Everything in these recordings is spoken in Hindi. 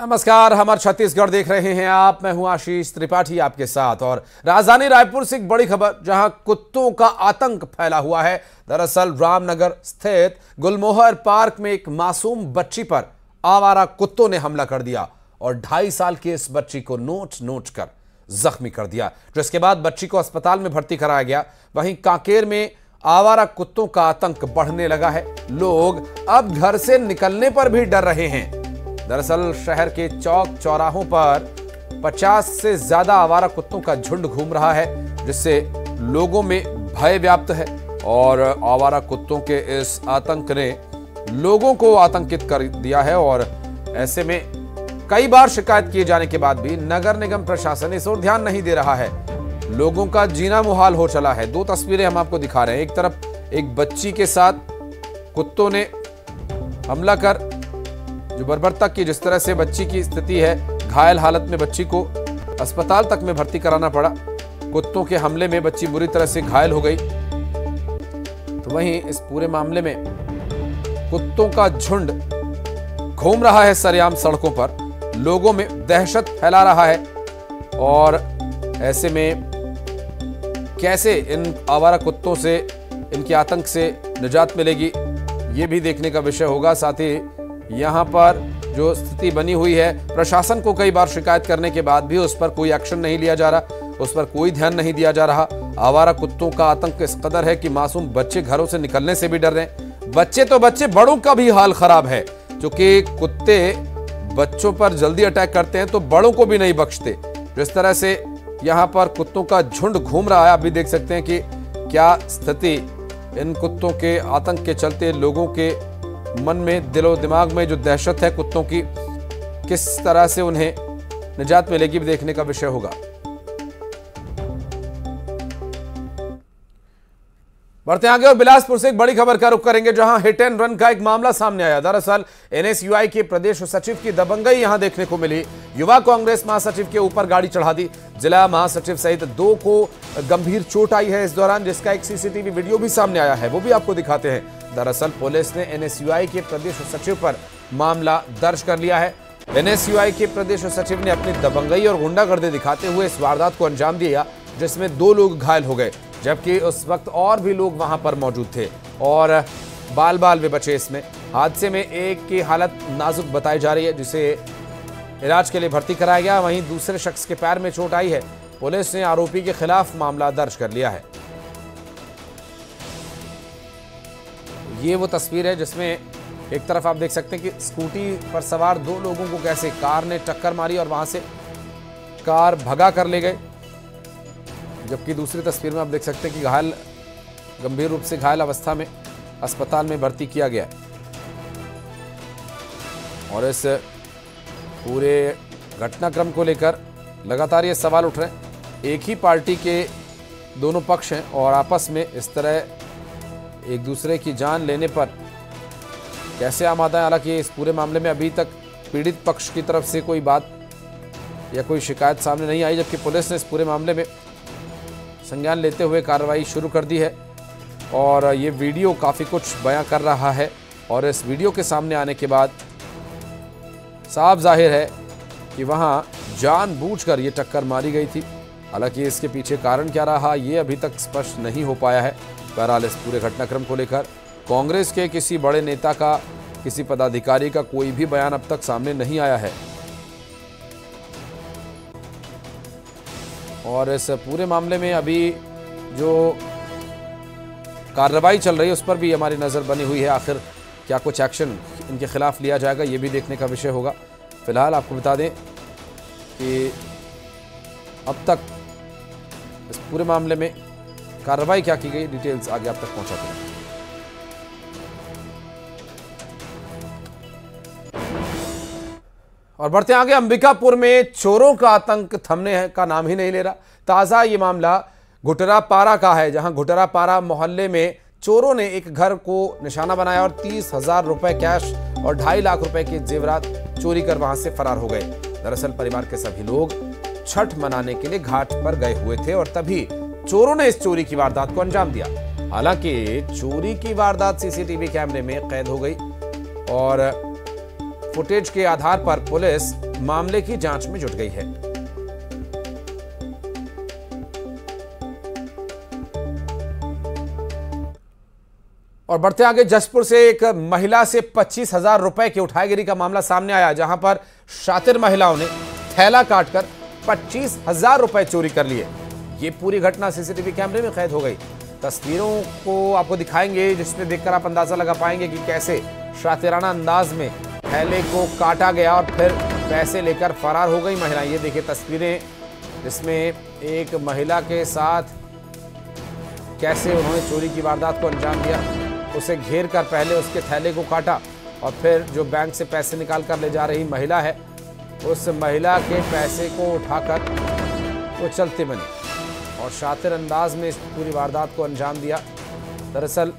नमस्कार, हमारे छत्तीसगढ़ देख रहे हैं आप। मैं हूं आशीष त्रिपाठी आपके साथ। और राजधानी रायपुर से एक बड़ी खबर, जहां कुत्तों का आतंक फैला हुआ है। दरअसल रामनगर स्थित गुलमोहर पार्क में एक मासूम बच्ची पर आवारा कुत्तों ने हमला कर दिया और 2.5 साल की इस बच्ची को नोच नोच कर जख्मी कर दिया, जिसके बाद बच्ची को अस्पताल में भर्ती कराया गया। वहीं कांकेर में आवारा कुत्तों का आतंक बढ़ने लगा है। लोग अब घर से निकलने पर भी डर रहे हैं। दरअसल शहर के चौक चौराहों पर 50 से ज्यादा आवारा कुत्तों का झुंड घूम रहा है, जिससे लोगों में भय व्याप्त है। और आवारा कुत्तों के इस आतंक ने लोगों को आतंकित कर दिया है। और ऐसे में कई बार शिकायत किए जाने के बाद भी नगर निगम प्रशासन इस ओर ध्यान नहीं दे रहा है। लोगों का जीना मुहाल हो चला है। 2 तस्वीरें हम आपको दिखा रहे हैं। एक तरफ एक बच्ची के साथ कुत्तों ने हमला कर जो बर्बरता की, जिस तरह से बच्ची की स्थिति है, घायल हालत में बच्ची को अस्पताल तक में भर्ती कराना पड़ा। कुत्तों के हमले में बच्ची बुरी तरह से घायल हो गई। तो वहीं इस पूरे मामले में कुत्तों का झुंड घूम रहा है सरेआम सड़कों पर, लोगों में दहशत फैला रहा है। और ऐसे में कैसे इन आवारा कुत्तों से, इनके आतंक से निजात मिलेगी, ये भी देखने का विषय होगा। साथ ही यहाँ पर जो स्थिति बनी हुई है, प्रशासन को कई बार शिकायत करने के बाद भी उस पर कोई एक्शन नहीं लिया जा रहा, उस पर कोई ध्यान नहीं दिया जा रहा। आवारा कुत्तों का आतंक इस कदर है कि मासूम बच्चे घरों से निकलने से भी डर रहे हैं। बच्चे तो बच्चे, बड़ों का भी हाल खराब है, क्योंकि कुत्ते बच्चों पर जल्दी अटैक करते हैं तो बड़ों को भी नहीं बख्शते। जिस तरह से यहाँ पर कुत्तों का झुंड घूम रहा है, आप भी देख सकते हैं कि क्या स्थिति इन कुत्तों के आतंक के चलते लोगों के मन में, दिलो दिमाग में जो दहशत है कुत्तों की, किस तरह से उन्हें निजात मिलेगी भी देखने का विषय होगा। बढ़ते आगे और बिलासपुर से एक बड़ी खबर का रुख करेंगे, जहां हिट एंड रन का एक मामला सामने आया। दरअसल एनएसयूआई के प्रदेश सचिव की दबंगई यहां देखने को मिली। युवा कांग्रेस महासचिव के ऊपर गाड़ी चढ़ा दी। जिला महासचिव सहित 2 को गंभीर चोट आई है इस दौरान, जिसका एक सीसीटीवी वीडियो भी सामने आया है, वो भी आपको दिखाते हैं। दरअसल पुलिस ने एनएसयूआई के प्रदेश सचिव पर मामला दर्ज कर लिया है। एनएसयूआई के प्रदेश सचिव ने अपनी दबंगई और गुंडागर्दी दिखाते हुए इस वारदात को अंजाम दिया, जिसमें 2 लोग घायल हो गए, जबकि उस वक्त और भी लोग वहां पर मौजूद थे और बाल बाल वे बचे। इसमें हादसे में एक की हालत नाजुक बताई जा रही है, जिसे इलाज के लिए भर्ती कराया गया। वहीं दूसरे शख्स के पैर में चोट आई है। पुलिस ने आरोपी के खिलाफ मामला दर्ज कर लिया है। ये वो तस्वीर है जिसमें एक तरफ आप देख सकते हैं कि स्कूटी पर सवार 2 लोगों को कैसे कार ने टक्कर मारी और वहां से कार भगा कर ले गए, जबकि दूसरी तस्वीर में आप देख सकते हैं कि घायल, गंभीर रूप से घायल अवस्था में अस्पताल में भर्ती किया गया। और इस पूरे घटनाक्रम को लेकर लगातार ये सवाल उठ रहे हैं। एक ही पार्टी के दोनों पक्ष हैं और आपस में इस तरह एक दूसरे की जान लेने पर कैसे आमादा है। हालांकि इस पूरे मामले में अभी तक पीड़ित पक्ष की तरफ से कोई बात या कोई शिकायत सामने नहीं आई, जबकि पुलिस ने इस पूरे मामले में संज्ञान लेते हुए कार्रवाई शुरू कर दी है। और ये वीडियो काफ़ी कुछ बयां कर रहा है। और इस वीडियो के सामने आने के बाद साफ जाहिर है कि वहां जानबूझकर ये टक्कर मारी गई थी। हालांकि इसके पीछे कारण क्या रहा, ये अभी तक स्पष्ट नहीं हो पाया है। बहरहाल इस पूरे घटनाक्रम को लेकर कांग्रेस के किसी बड़े नेता का, किसी पदाधिकारी का कोई भी बयान अब तक सामने नहीं आया है। और इस पूरे मामले में अभी जो कार्रवाई चल रही है उस पर भी हमारी नज़र बनी हुई है। आखिर क्या कुछ एक्शन इनके खिलाफ लिया जाएगा, ये भी देखने का विषय होगा। फिलहाल आपको बता दें कि अब तक इस पूरे मामले में कार्रवाई क्या की गई, डिटेल्स आगे आप तक पहुंचाते हैं। और बढ़ते आगे, अंबिकापुर में चोरों का आतंक थमने का नाम ही नहीं ले रहा। ताजा ये मामला घुटरापारा का है, जहां घुटरापारा मोहल्ले में चोरों ने एक घर को निशाना बनाया और 30,000 रुपए कैश और 2.5 लाख रुपए के जेवरात चोरी कर वहां से फरार हो गए। दरअसल परिवार के सभी लोग छठ मनाने के लिए घाट पर गए हुए थे और तभी चोरों ने इस चोरी की वारदात को अंजाम दिया। हालांकि चोरी की वारदात सीसीटीवी कैमरे में कैद हो गई और फुटेज के आधार पर पुलिस मामले की जांच में जुट गई है। और बढ़ते आगे, जसपुर से एक महिला से 25,000 रुपए की उठाईगिरी का मामला सामने आया, जहां पर शातिर महिलाओं ने थैला काटकर 25,000 रुपए चोरी कर लिए। ये पूरी घटना सीसीटीवी कैमरे में कैद हो गई। तस्वीरों को आपको दिखाएंगे, जिसमें देखकर आप अंदाजा लगा पाएंगे कि कैसे शातिराना अंदाज में थैले को काटा गया और फिर पैसे लेकर फरार हो गई महिला। ये देखिए तस्वीरें, जिसमें एक महिला के साथ कैसे उन्होंने चोरी की वारदात को अंजाम दिया। उसे घेर कर पहले उसके थैले को काटा और फिर जो बैंक से पैसे निकाल कर ले जा रही महिला है, उस महिला के पैसे को उठाकर वो चलते बने और शातिर अंदाज में इस पूरी वारदात को अंजाम दिया। दरअसल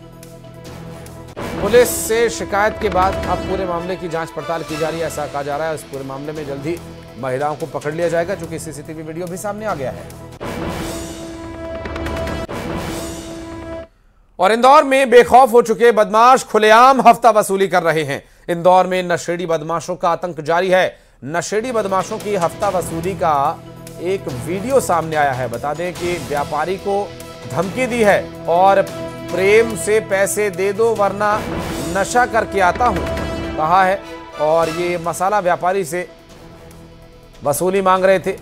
पुलिस से शिकायत के बाद अब पूरे मामले की जांच पड़ताल की जा रही है, ऐसा कहा जा रहा है। इस पूरे मामले में जल्दी महिलाओं को पकड़ लिया जाएगा, क्योंकि सीसीटीवी वीडियो भी सामने आ गया है। और इंदौर में बेखौफ हो चुके बदमाश खुलेआम हफ्ता वसूली कर रहे हैं। इंदौर में नशेड़ी बदमाशों का आतंक जारी है। नशेड़ी बदमाशों की हफ्ता वसूली का एक वीडियो सामने आया है। बता दें कि व्यापारी को धमकी दी है और प्रेम से पैसे दे दो वरना नशा करके आता हूं कहा है। और ये मसाला व्यापारी से वसूली मांग रहे थे।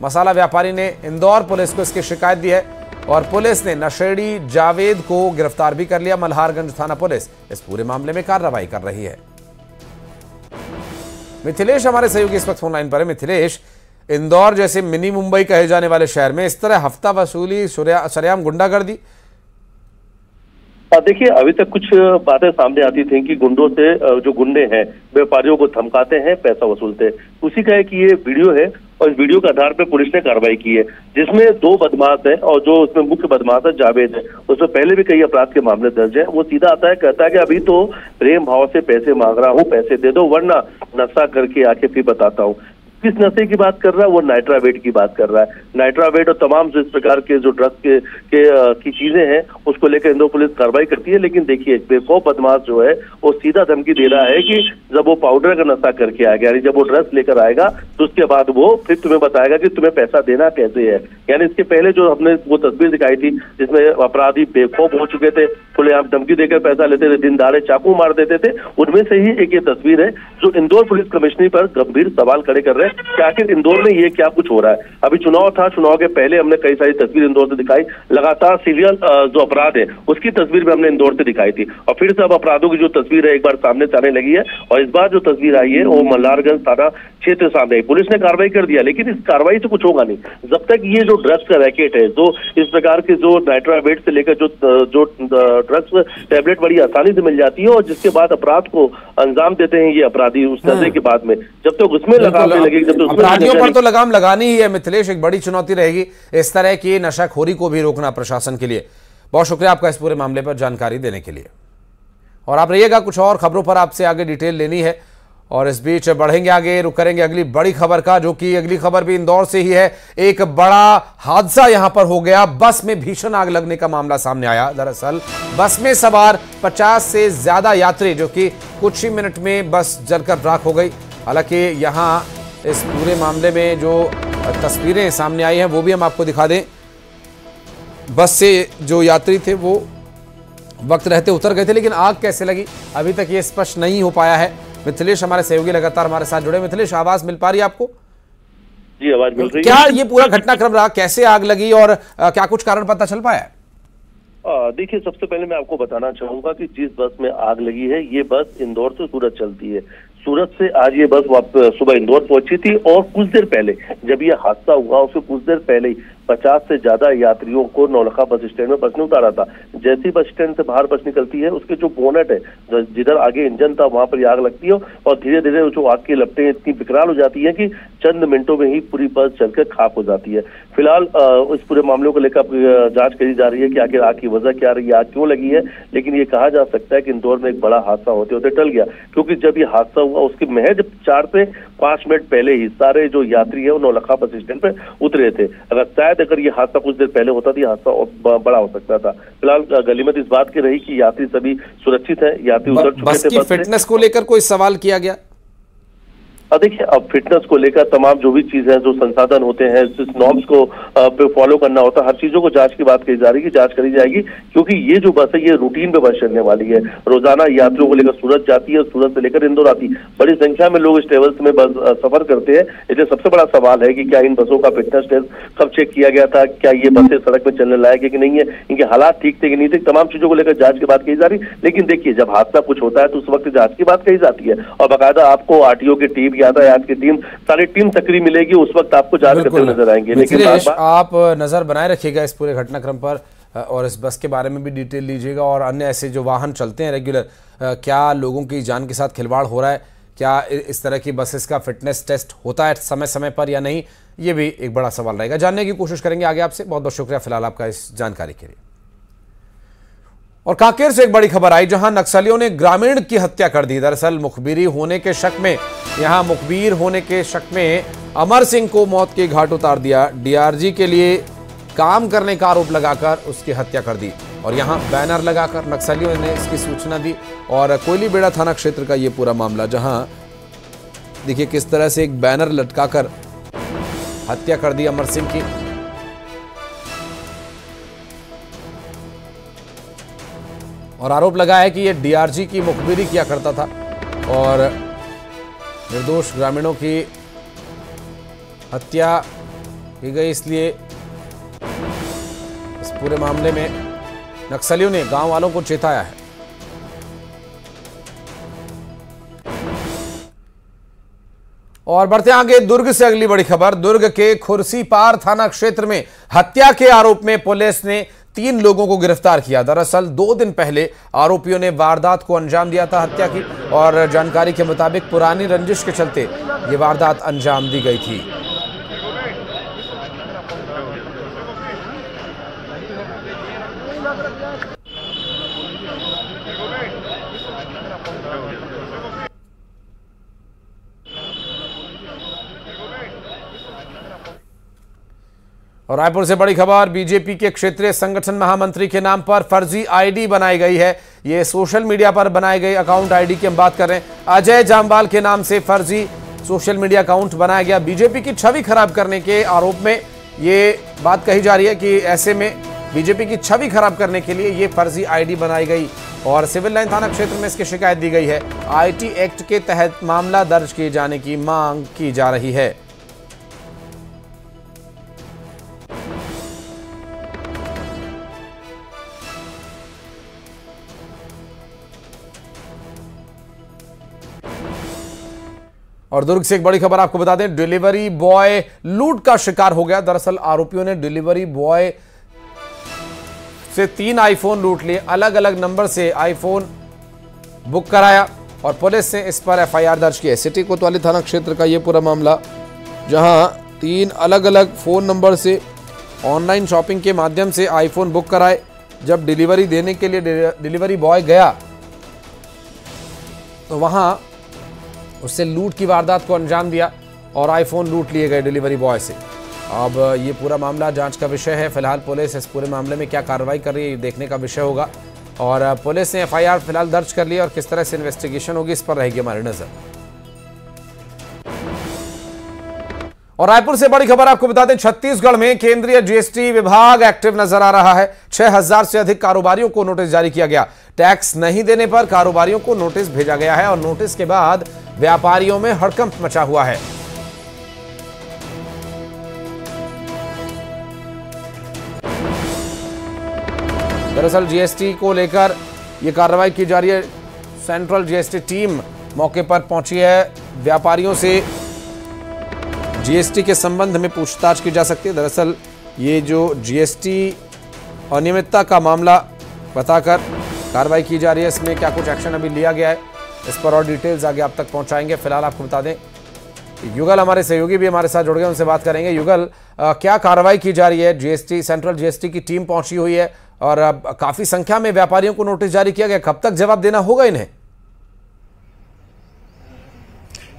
मसाला व्यापारी ने इंदौर पुलिस को इसकी शिकायत दी है और पुलिस ने नशेड़ी जावेद को गिरफ्तार भी कर लिया। मल्हारगंज थाना पुलिस इस पूरे मामले में कार्रवाई कर रही है। मिथिलेश हमारे सहयोगी इस वक्त फोनलाइन पर है। मिथिलेश, इंदौर जैसे मिनी मुंबई कहे जाने वाले शहर में इस तरह हफ्ता वसूली, सरेआम गुंडागर्दी? देखिए, अभी तक कुछ बातें सामने आती थी कि गुंडों से जो गुंडे हैं व्यापारियों को धमकाते हैं, पैसा वसूलते हैं। उसी का एक ये वीडियो है और इस वीडियो के आधार पर पुलिस ने कार्रवाई की है, जिसमें 2 बदमाश है और जो उसमें मुख्य बदमाश है जावेद है, उसमें पहले भी कई अपराध के मामले दर्ज है। वो सीधा आता है, कहता है कि अभी तो प्रेम भाव से पैसे मांग रहा हूँ, पैसे दे दो वरना नशा करके आके फिर बताता हूँ। किस नशे की बात कर रहा है? वो नाइट्रावेट की बात कर रहा है। नाइट्रावेट और तमाम जो इस प्रकार के जो ड्रग्स की चीजें हैं उसको लेकर इंदौर पुलिस कार्रवाई करती है। लेकिन देखिए, बेखौफ बदमाश जो है वो सीधा धमकी दे रहा है कि जब वो पाउडर का नशा करके आएगा, यानी जब वो ड्रग्स लेकर आएगा तो उसके बाद वो फिर तुम्हें बताएगा कि तुम्हें पैसा देना कैसे है। यानी इसके पहले जो हमने वो तस्वीर दिखाई थी जिसमें अपराधी बेखौफ हो चुके थे, खुलेआम धमकी देकर पैसा लेते थे, दिन दहाड़े चाकू मार देते थे, उनमें से ही एक ये तस्वीर है जो इंदौर पुलिस कमिश्नरी पर गंभीर सवाल खड़े कर रहे हैं कि आखिर इंदौर में ये क्या कुछ हो रहा है। अभी चुनाव था, चुनाव के पहले हमने कई सारी तस्वीर इंदौर से दिखाई, लगातार सीरियल जो अपराध है उसकी तस्वीर भी हमने इंदौर से दिखाई थी और फिर से अब अपराधों की जो तस्वीर है एक बार सामने आने लगी है। और इस बार जो तस्वीर आई है वो मल्हारगंज थाना क्षेत्र सामने आई। पुलिस ने कार्रवाई कर दिया, लेकिन इस कार्रवाई से कुछ होगा नहीं जब तक ये जो ड्रग्स का रैकेट है, जो इस प्रकार के जो नाइट्रावेट से लेकर जो ड्रग्स टैबलेट बड़ी आसानी से मिल जाती है और जिसके बाद अपराध को अंजाम देते हैं ये अपराधी उस नशे के बाद में, जब तक उसमें लगाम नहीं लगेगी, जब तक अपराधियों पर तो लगाम लगानी ही है। मिथिलेश, एक बड़ी चुनौती रहेगी इस तरह की नशाखोरी को भी रोकना प्रशासन के लिए। बहुत शुक्रिया आपका इस पूरे मामले पर जानकारी देने के लिए। और आप रहिएगा, कुछ और खबरों पर आपसे आगे डिटेल लेनी है। और इस बीच बढ़ेंगे आगे, रुक करेंगे अगली बड़ी खबर का, जो कि अगली खबर भी इंदौर से ही है। एक बड़ा हादसा यहां पर हो गया। बस में भीषण आग लगने का मामला सामने आया। दरअसल बस में सवार 50 से ज्यादा यात्री, जो कि कुछ ही मिनट में बस जलकर राख हो गई। हालांकि यहां इस पूरे मामले में जो तस्वीरें सामने आई हैं वो भी हम आपको दिखा दें। बस से जो यात्री थे वो वक्त रहते उतर गए थे, लेकिन आग कैसे लगी अभी तक ये स्पष्ट नहीं हो पाया है। मिथिलेश हमारे सहयोगी लगातार हमारे साथ जुड़े। मिथिलेश, आवाज मिल पा रही है आपको? जी, आवाज मिल रही है। क्या ये पूरा घटनाक्रम रहा, कैसे आग लगी और क्या कुछ कारण पता चल पाया है? देखिए, सबसे पहले मैं आपको बताना चाहूंगा कि जिस बस में आग लगी है ये बस इंदौर से सूरत चलती है। सूरत से आज ये बस सुबह इंदौर पहुंची थी और कुछ देर पहले जब ये हादसा हुआ उससे कुछ देर पहले ही 50 से ज्यादा यात्रियों को नौलखा बस स्टैंड में बस ने उतारा था। जैसे ही बस स्टैंड से बाहर बस निकलती है, उसके जो बोनेट है, जिधर आगे इंजन था वहां पर आग लगती है और धीरे धीरे जो आग की लपटें इतनी विकराल हो जाती है कि चंद मिनटों में ही पूरी बस जलकर खाक हो जाती है। फिलहाल इस पूरे मामले को लेकर जांच करी जा रही है कि आखिर आग की वजह क्या रही है, आग क्यों लगी है। लेकिन ये कहा जा सकता है कि इंदौर में एक बड़ा हादसा होते होते टल गया, क्योंकि जब ये हादसा हुआ उसके महज 4 से 5 मिनट पहले ही सारे जो यात्री है वो नौलखा बस स्टैंड पर उतरे थे। अगर ये हादसा कुछ देर पहले होता था, ये हादसा बड़ा हो सकता था। फिलहाल गनीमत इस बात की रही कि यात्री सभी सुरक्षित हैं, यात्री उतर चुके थे। बस की फिटनेस को लेकर कोई सवाल किया गया? देखिए, अब फिटनेस को लेकर तमाम जो भी चीजें हैं, जो संसाधन होते हैं, जिस नॉर्म्स को पे फॉलो करना होता है, हर चीजों को जांच की बात कही जा रही है, जांच करी जाएगी, क्योंकि ये जो बस है ये रूटीन पे बस चलने वाली है। रोजाना यात्रियों को लेकर सूरत जाती है, सूरत से लेकर इंदौर आती है। बड़ी संख्या में लोग इस ट्रेवल्स में बस सफर करते हैं। इसलिए सबसे बड़ा सवाल है कि क्या इन बसों का फिटनेस टेस्ट कब चेक किया गया था, क्या ये बसें सड़क में चलने लायक है कि नहीं है, इनके हालात ठीक थे कि नहीं थे, तमाम चीजों को लेकर जांच की बात कही जा रही। लेकिन देखिए, जब हादसा कुछ होता है तो उस वक्त जांच की बात कही जाती है, और बाकायदा आपको आरटीओ की टीम, यातायात की टीम, सारी टीम सक्रिय मिलेगी, उस वक्त आपको जांच करते हुए नजर आएंगे। लेकिन आप नजर बनाए रखिएगा इस पूरे घटनाक्रम पर, और इस बस के बारे में भी डिटेल लीजिएगा, और अन्य ऐसे जो वाहन चलते हैं रेगुलर, क्या लोगों की जान के साथ खिलवाड़ हो रहा है, क्या इस तरह की बसेस का फिटनेस टेस्ट होता है समय समय पर या नहीं, ये भी एक बड़ा सवाल रहेगा। जानने की कोशिश करेंगे आगे आपसे। बहुत बहुत शुक्रिया फिलहाल आपका इस जानकारी के लिए। और कांकेर से एक बड़ी खबर आई, जहां नक्सलियों ने ग्रामीण की हत्या कर दी। दरअसल मुखबिर होने के शक में अमर सिंह को मौत के घाट उतार दिया। डीआरजी के लिए काम करने का आरोप लगाकर उसकी हत्या कर दी, और यहां बैनर लगाकर नक्सलियों ने इसकी सूचना दी। और कोयलीबेड़ा थाना क्षेत्र का यह पूरा मामला, जहां देखिए किस तरह से एक बैनर लटकाकर हत्या कर दी अमर सिंह की। और आरोप लगा है कि यह डीआरजी की मुखबिरी किया करता था, और निर्दोष ग्रामीणों की हत्या की गई। इसलिए इस पूरे मामले में नक्सलियों ने गांव वालों को चेताया है। और बढ़ते आगे, दुर्ग से अगली बड़ी खबर। दुर्ग के खुर्सीपार थाना क्षेत्र में हत्या के आरोप में पुलिस ने 3 लोगों को गिरफ्तार किया। दरअसल 2 दिन पहले आरोपियों ने वारदात को अंजाम दिया था, हत्या की, और जानकारी के मुताबिक पुरानी रंजिश के चलते ये वारदात अंजाम दी गई थी। और रायपुर से बड़ी खबर, बीजेपी के क्षेत्रीय संगठन महामंत्री के नाम पर फर्जी आईडी बनाई गई है। ये सोशल मीडिया पर बनाई गई अकाउंट आईडी की हम बात कर रहे हैं। अजय जामवाल के नाम से फर्जी सोशल मीडिया अकाउंट बनाया गया। बीजेपी की छवि खराब करने के आरोप में ये बात कही जा रही है कि ऐसे में बीजेपी की छवि खराब करने के लिए ये फर्जी आईडी बनाई गई, और सिविल लाइन थाना क्षेत्र में इसकी शिकायत दी गई है। आईटी एक्ट के तहत मामला दर्ज किए जाने की मांग की जा रही है। और दुर्ग से एक बड़ी खबर आपको बता दें, डिलीवरी बॉय लूट का शिकार हो गया। दरअसल आरोपियों ने डिलीवरी बॉय से 3 आईफोन लूट लिए, अलग अलग नंबर से आईफोन बुक कराया, और पुलिस ने इस पर एफआईआर दर्ज की है। सिटी कोतवाली थाना क्षेत्र का यह पूरा मामला, जहां 3 अलग अलग फोन नंबर से ऑनलाइन शॉपिंग के माध्यम से आईफोन बुक कराए। जब डिलीवरी देने के लिए डिलीवरी बॉय गया तो वहां उससे लूट की वारदात को अंजाम दिया, और आईफोन लूट लिए गए डिलीवरी बॉय से। अब ये पूरा मामला जांच का विषय है। फिलहाल पुलिस इस पूरे मामले में क्या कार्रवाई कर रही है ये देखने का विषय होगा, और पुलिस ने एफआईआर फिलहाल दर्ज कर लिया, और किस तरह से इन्वेस्टिगेशन होगी इस पर रहेगी हमारी नजर। और रायपुर से बड़ी खबर आपको बता दें, छत्तीसगढ़ में केंद्रीय जीएसटी विभाग एक्टिव नजर आ रहा है। 6000 से अधिक कारोबारियों को नोटिस जारी किया गया। टैक्स नहीं देने पर कारोबारियों को नोटिस भेजा गया है, और नोटिस के बाद व्यापारियों में हड़कंप मचा हुआ है। दरअसल जीएसटी को लेकर यह कार्रवाई की जा रही है। सेंट्रल जीएसटी टीम मौके पर पहुंची है। व्यापारियों से जीएसटी के संबंध में पूछताछ की जा सकती है। दरअसल ये जो जीएसटी अनियमितता का मामला बताकर कार्रवाई की जा रही है, इसमें क्या कुछ एक्शन अभी लिया गया है, इस पर और डिटेल्स आगे आप तक पहुंचाएंगे। फिलहाल आपको बता दें, युगल हमारे सहयोगी भी हमारे साथ जुड़ गए, उनसे बात करेंगे। युगल, क्या कार्रवाई की जा रही है? जीएसटी सेंट्रल जीएसटी की टीम पहुंची हुई है, और काफी संख्या में व्यापारियों को नोटिस जारी किया गया। कब तक जवाब देना होगा इन्हें?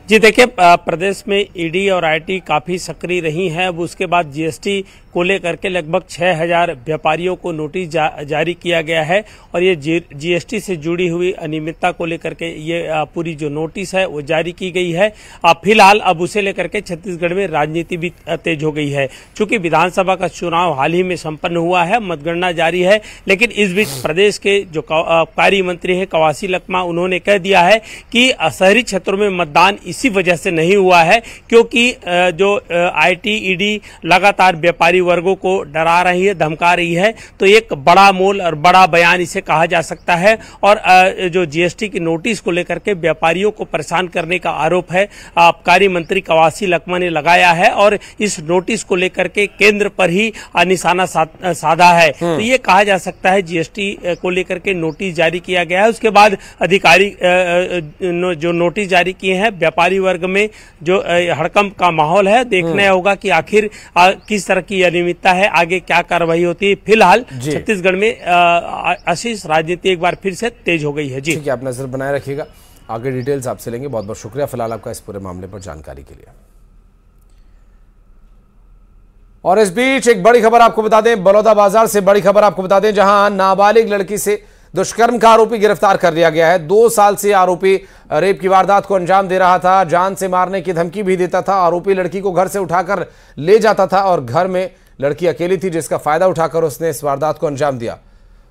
जी देखिए, प्रदेश में ईडी और आईटी काफी सक्रिय रही हैं। अब उसके बाद जीएसटी को लेकर के लगभग 6000 व्यापारियों को नोटिस जारी किया गया है और ये जीएसटी से जुड़ी हुई अनियमितता को लेकर के ये पूरी जो नोटिस है वो जारी की गई है। फिलहाल अब उसे लेकर के छत्तीसगढ़ में राजनीति भी तेज हो गई है। चूंकि विधानसभा का चुनाव हाल ही में संपन्न हुआ है, मतगणना जारी है, लेकिन इस बीच प्रदेश के जो आबकारी मंत्री है कवासी लखमा, उन्होंने कह दिया है कि शहरी क्षेत्रों में मतदान इसी वजह से नहीं हुआ है क्योंकि जो आईटी ईडी लगातार व्यापारी वर्गों को डरा रही है, धमका रही है। तो एक बड़ा मोल और बड़ा बयान इसे कहा जा सकता है। और जो जीएसटी की नोटिस को लेकर के व्यापारियों को परेशान करने का आरोप है आबकारी मंत्री कवासी लखमा ने लगाया है और इस नोटिस को लेकर के केंद्र पर ही निशाना साधा है। तो ये कहा जा सकता है जीएसटी को लेकर के नोटिस जारी किया गया है। उसके बाद अधिकारी जो नोटिस जारी किए हैं, व्यापारी वर्ग में जो हड़कंप का माहौल है, देखना होगा कि आखिर किस तरह की अनियमितता है, आगे क्या कार्रवाई होती है। फिलहाल छत्तीसगढ़ में आशीष राजनीति एक बार फिर से तेज हो गई है। जी ठीक है, आप नजर बनाए रखिएगा, आगे डिटेल्स आपसे लेंगे। बहुत बहुत शुक्रिया फिलहाल आपका इस पूरे मामले पर जानकारी के लिए। और इस बीच एक बड़ी खबर आपको बता दें, बलौदाबाजार से बड़ी खबर आपको बता दें, जहां नाबालिग लड़की से दुष्कर्म का आरोपी गिरफ्तार कर लिया गया है। 2 साल से आरोपी रेप की वारदात को अंजाम दे रहा था, जान से मारने की धमकी भी देता था। आरोपी लड़की को घर से उठाकर ले जाता था और घर में लड़की अकेली थी, जिसका फायदा उठाकर उसने इस वारदात को अंजाम दिया।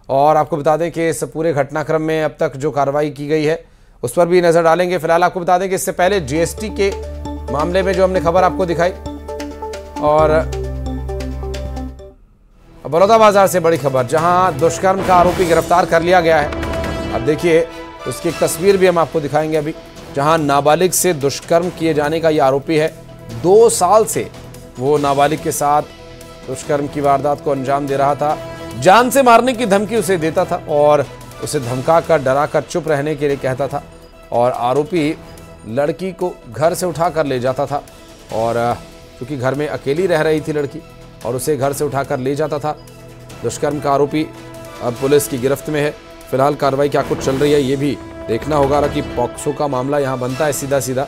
और आपको बता दें कि इस पूरे घटनाक्रम में अब तक जो कार्रवाई की गई है उस पर भी नजर डालेंगे। फिलहाल आपको बता दें कि इससे पहले जीएसटी के मामले में जो हमने खबर आपको दिखाई, और बलौदाबाजार से बड़ी खबर, जहां दुष्कर्म का आरोपी गिरफ्तार कर लिया गया है। अब देखिए उसकी एक तस्वीर भी हम आपको दिखाएंगे अभी, जहां नाबालिग से दुष्कर्म किए जाने का ये आरोपी है। 2 साल से वो नाबालिग के साथ दुष्कर्म की वारदात को अंजाम दे रहा था, जान से मारने की धमकी उसे देता था और उसे धमका कर डरा कर चुप रहने के लिए कहता था। और आरोपी लड़की को घर से उठा कर ले जाता था और क्योंकि घर में अकेली रह रही थी लड़की, और उसे घर से उठाकर ले जाता था। दुष्कर्म का आरोपी अब पुलिस की गिरफ्त में है। फिलहाल कार्रवाई क्या कुछ चल रही है ये भी देखना होगा कि पॉक्सो का मामला यहाँ बनता है सीधा सीधा।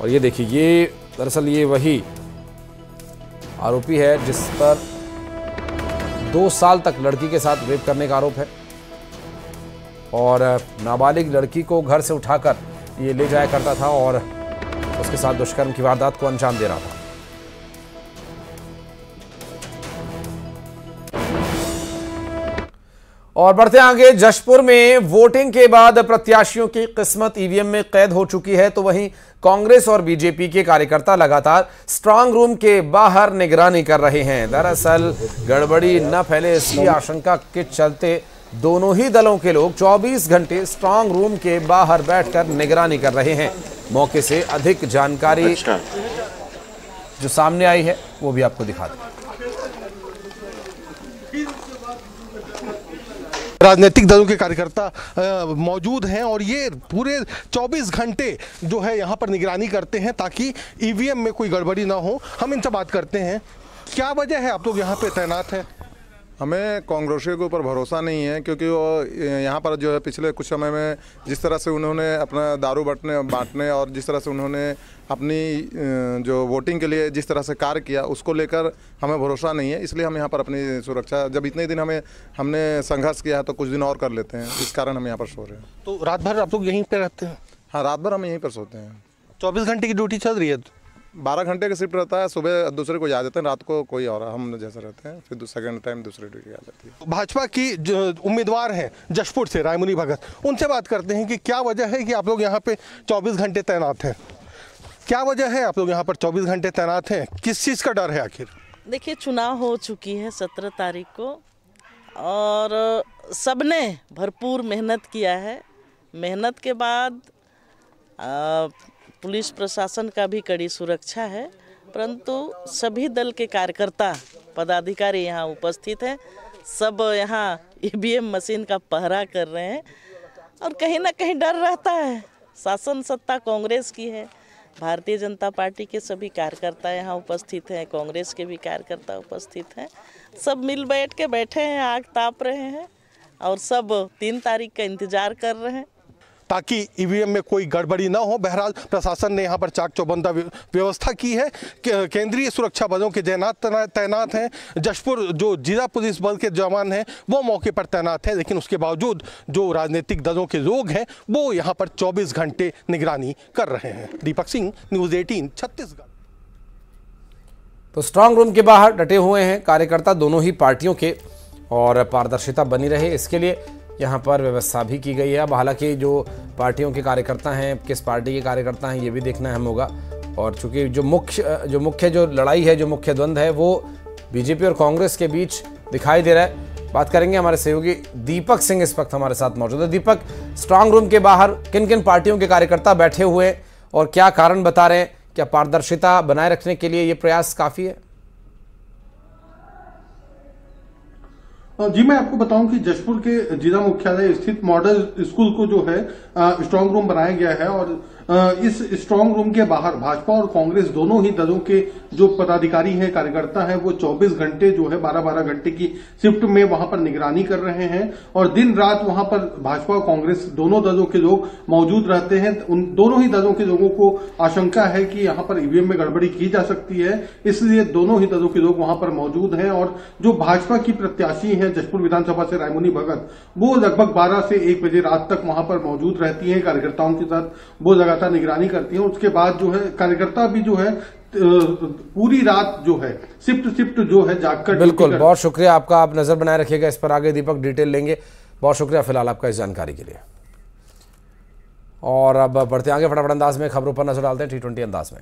और ये देखिए, ये दरअसल ये वही आरोपी है जिस पर 2 साल तक लड़की के साथ रेप करने का आरोप है और नाबालिग लड़की को घर से उठाकर ये ले जाया करता था और उसके साथ दुष्कर्म की वारदात को अंजाम दे रहा था। और बढ़ते आगे, जशपुर में वोटिंग के बाद प्रत्याशियों की किस्मत ईवीएम में कैद हो चुकी है, तो वहीं कांग्रेस और बीजेपी के कार्यकर्ता लगातार स्ट्रांग रूम के बाहर निगरानी कर रहे हैं। दरअसल गड़बड़ी न फैले इसकी आशंका के चलते दोनों ही दलों के लोग 24 घंटे स्ट्रांग रूम के बाहर बैठकर निगरानी कर रहे हैं। मौके से अधिक जानकारी जो सामने आई है वो भी आपको दिखा दें। राजनीतिक दलों के कार्यकर्ता मौजूद हैं और ये पूरे 24 घंटे जो है यहाँ पर निगरानी करते हैं ताकि ईवीएम में कोई गड़बड़ी ना हो। हम इनसे बात करते हैं, क्या वजह है आप लोग यहाँ पे तैनात हैं? हमें कांग्रेसियों के ऊपर भरोसा नहीं है क्योंकि वो यहाँ पर जो है पिछले कुछ समय में जिस तरह से उन्होंने अपना दारू बांटने और जिस तरह से उन्होंने अपनी जो वोटिंग के लिए जिस तरह से कार्य किया उसको लेकर हमें भरोसा नहीं है। इसलिए हम यहाँ पर अपनी सुरक्षा, जब इतने दिन हमने संघर्ष किया है तो कुछ दिन और कर लेते हैं, इस कारण हम यहाँ पर सो रहे हैं। तो रात भर आप लोग यहीं पर रहते हैं? हाँ, रात भर हम यहीं पर सोते हैं। 24 घंटे की ड्यूटी चल रही है? 12 घंटे का शिफ्ट रहता है, सुबह दूसरे को जा देते हैं, रात को कोई और हम जैसे रहते हैं, फिर सेकंड टाइम दूसरी ड्यूटी आ जाती है। भाजपा की जो उम्मीदवार हैं जशपुर से रायमुनि भगत, उनसे बात करते हैं कि क्या वजह है कि आप लोग यहाँ पे 24 घंटे तैनात हैं? क्या वजह है आप लोग यहाँ पर 24 घंटे तैनात हैं? किस चीज़ का डर है आखिर? देखिए, चुनाव हो चुकी है 17 तारीख को और सबने भरपूर मेहनत किया है। मेहनत के बाद पुलिस प्रशासन का भी कड़ी सुरक्षा है, परंतु सभी दल के कार्यकर्ता पदाधिकारी यहाँ उपस्थित हैं। सब यहाँ ईवीएम मशीन का पहरा कर रहे हैं और कहीं ना कहीं डर रहता है। शासन सत्ता कांग्रेस की है, भारतीय जनता पार्टी के सभी कार्यकर्ता यहाँ उपस्थित हैं, कांग्रेस के भी कार्यकर्ता उपस्थित हैं। सब मिल बैठ के बैठे हैं, आग ताप रहे हैं और सब 3 तारीख का इंतजार कर रहे हैं। ताकि ईवीएम में कोई गड़बड़ी ना हो। बहरहाल प्रशासन ने यहाँ पर चाक चौबंदा व्यवस्था की है। केंद्रीय सुरक्षा बलों के तैनात हैं। जशपुर जो जिला पुलिस बल के जवान हैं वो मौके पर तैनात हैं, लेकिन उसके बावजूद जो राजनीतिक दलों के लोग हैं वो यहाँ पर 24 घंटे निगरानी कर रहे हैं। दीपक सिंह, न्यूज़ 18 छत्तीसगढ़। तो स्ट्रांग रूम के बाहर डटे हुए हैं कार्यकर्ता दोनों ही पार्टियों के, और पारदर्शिता बनी रहे इसके लिए यहाँ पर व्यवस्था भी की गई है। अब हालांकि जो पार्टियों के कार्यकर्ता हैं, किस पार्टी के कार्यकर्ता हैं, ये भी देखना अहम होगा। और चूंकि जो मुख्य लड़ाई है, जो मुख्य द्वंद्व है, वो बीजेपी और कांग्रेस के बीच दिखाई दे रहा है। बात करेंगे, हमारे सहयोगी दीपक सिंह इस वक्त हमारे साथ मौजूद है। दीपक, स्ट्रांग रूम के बाहर किन किन पार्टियों के कार्यकर्ता बैठे हुए और क्या कारण बता रहे हैं? क्या पारदर्शिता बनाए रखने के लिए ये प्रयास काफी है? जी, मैं आपको बताऊं कि जशपुर के जिला मुख्यालय स्थित मॉडल स्कूल को जो है स्ट्रांग रूम बनाया गया है, और इस स्ट्रांग रूम के बाहर भाजपा और कांग्रेस दोनों ही दलों के जो पदाधिकारी हैं, कार्यकर्ता हैं, वो 24 घंटे जो है 12-12 घंटे की शिफ्ट में वहां पर निगरानी कर रहे हैं, और दिन रात वहां पर भाजपा और कांग्रेस दोनों दलों के लोग मौजूद रहते हैं। उन दोनों ही दलों के लोगों को आशंका है कि यहाँ पर ईवीएम में गड़बड़ी की जा सकती है, इसलिए दोनों ही दलों के लोग वहां पर मौजूद हैं। और जो भाजपा की प्रत्याशी हैं जशपुर विधानसभा से रायमुनी भगत, वो लगभग 12 से 1 बजे रात तक वहां पर मौजूद रहती हैं, कार्यकर्ताओं के साथ वो लगातार निगरानी करती हैं। उसके बाद जो है कार्यकर्ता भी जो है पूरी रात जो है शिफ्ट जो है जागकर। बिल्कुल, बहुत शुक्रिया आपका, आप नजर बनाए रखिएगा इस पर, आगे दीपक डिटेल लेंगे। बहुत शुक्रिया फिलहाल आपका इस जानकारी के लिए। और अब बढ़ते आगे, फटाफट अंदाज में खबरों पर नजर डालते हैं T20 अंदाज में।